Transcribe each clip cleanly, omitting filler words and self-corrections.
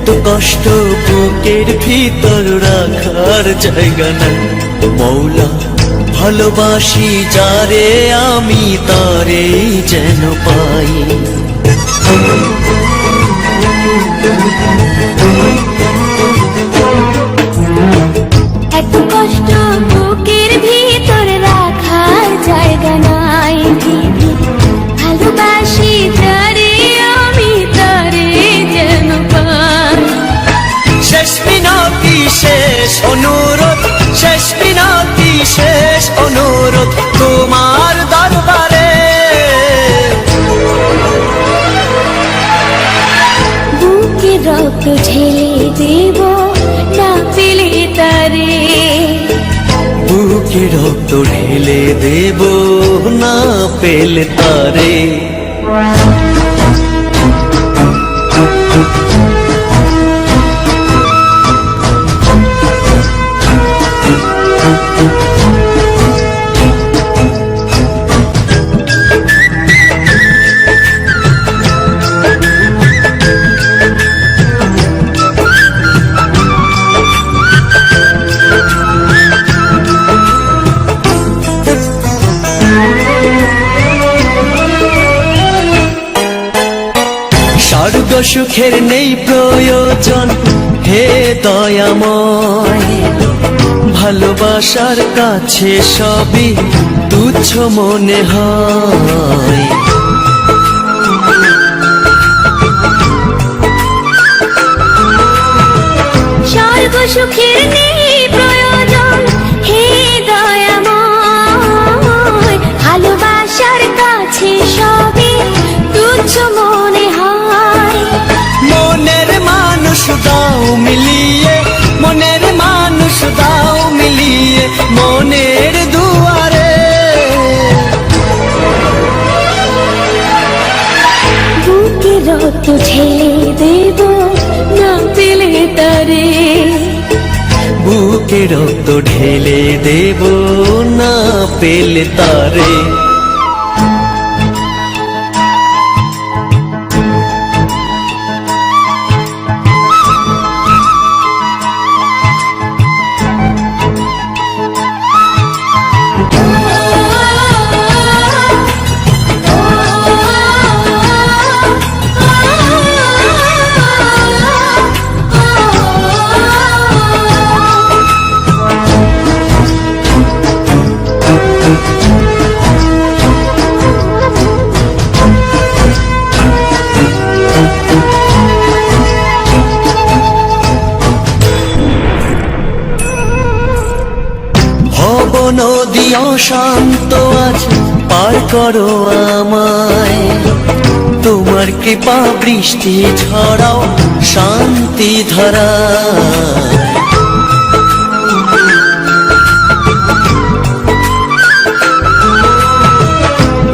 এত কষ্ট বুকের ভিতর রাখার জায়গা নাই। মৌলা ভালোবাসি যারে আমি তারে যেন পাই। এত কষ্ট বুকের ভিতর রাখার জায়গা নাই। ভালোবাসি যারে আমি তারে যেন পাই। শেষ মিনতি শেষ অনুরোধ, শেষ মিনতি শেষ অনুরোধ তোমার দরবারে। বুকে রক্ত ঢেলে দেব না পেলে তারে। বুকে রক্ত ঢেলে দেব না পেলে তারে। স্বর্গ সুখের নেই প্রয়োজন হে দয়াময়। ভালোবাসার কাছে সবই তুচ্ছ মনে হয়। স্বর্গ সুখের নেই প্রয়োজন হে দয়াময়। ভালোবাসার কাছে সবই তুচ্ছ মনে হয়। মনের মানুষ দাও মিলিয়ে, মনের মানুষ দাও মিলিয়ে মনের দুয়ারে। বুকে রক্ত ঢেলে দেব না পেলে তারে। বুকে রক্ত ঢেলে দেব না পেলে তারে। নদী অশান্ত আজ পার করো আমায়। তোমার কৃপা বৃষ্টি ঝরাও শান্তি ধারায়।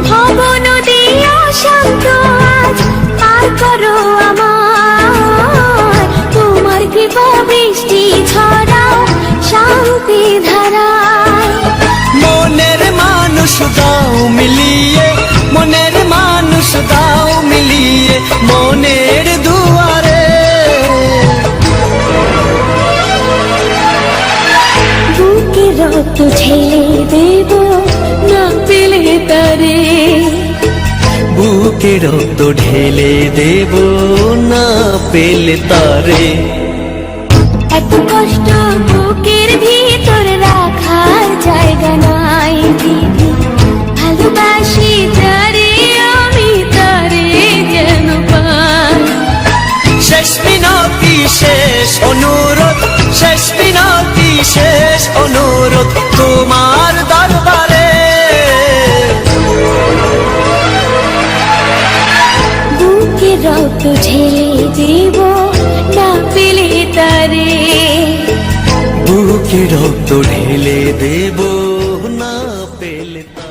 ভব নদী অশান্ত আজ পার করো আমায়। তোমার কৃপা বৃষ্টি ঝরাও শান্তি ধারায়। মনের মানুষ দাও মিলিয়ে, মনের মানুষ দাও মিলিয়ে মনের দুয়ারে। বুকে রক্ত ঢেলে দেব না পেলে তারে। বুকে রক্ত ঢেলে দেব না পেলে তারে। এত কষ্ট বুকের ভিতর রাখার জায়গা নাই। ভালোবাসি যারে আমি তারে যেন পাই। শেষ মিনতি শেষ অনুরোধ, শেষ মিনতি শেষ অনুরোধ তোমার দরবারে। বুকে রক্ত ঢেলে দেব না পেলে তারে। বুকে রক্ত ঢেলে দেব না পেলে তারে।